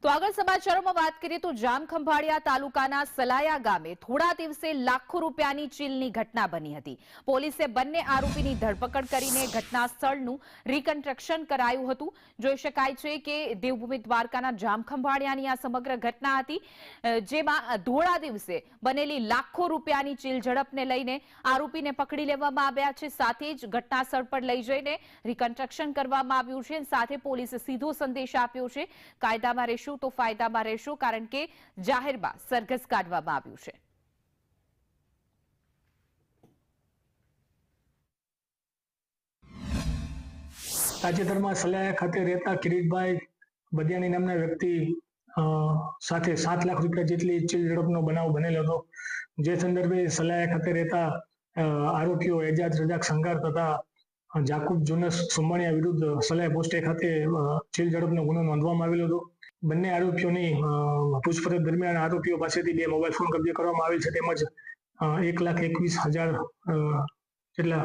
તો આગળ સમાચારોમાં વાત કરીએ તો જામખંભાળિયા તાલુકાના સલાયા ગામે થોડા દિવસે લાખો રૂપિયાની ચીલની ઘટના બની હતી। પોલીસે બંને આરોપીની ધરપકડ કરીને ઘટના સ્થળનું રિકન્સ્ટ્રક્શન કરાયું હતું। જોઈ શકાય છે કે દેવભૂમિ દ્વારકાના જામખંભાળિયાની આ સમગ્ર ઘટના હતી, જેમાં થોડા દિવસે બનેલી લાખો રૂપિયાની ચીલ ઝડપને લઈને આરોપીને પકડી લેવામાં આવ્યા છે। સાથે જ ઘટના સ્થળ પર લઈ જઈને રિકન્સ્ટ્રક્શન કરવામાં આવ્યું છે। સાથે પોલીસે સીધો સંદેશ આપ્યો છે, કાયદામાં રહેશું તો ફાયદામાં રહેશું, કારણ કે જાહેરમાં સરઘસ કાઢવામાં આવ્યું છે। તાજેતરમાં સલાયા ખાતે રહેતા કિરીટભાઈ બદિયાની નામના વ્યક્તિ સાથે 7 લાખ રૂપિયા જેટલી ચીલ ઝડપનો બનાવ બનેલો હતો। જે સંદર્ભે સલાયા ખાતે રહેતા આરોપીઓ એજાજ રજાક સંગાર તથા જાકુબ જુનસ સુમાણિયા વિરુદ્ધ સલાયા પોસ્ટે ખાતે ચીલ ઝડપનો ગુનો નોંધવામાં આવેલો હતો। બંને આરોપીઓની પૂછપરછ દરમિયાન આરોપીઓ પાસેથી 2 મોબાઈલ ફોન કબજે કરવામાં આવેલ છે, તેમજ 1,21,000 જેટલા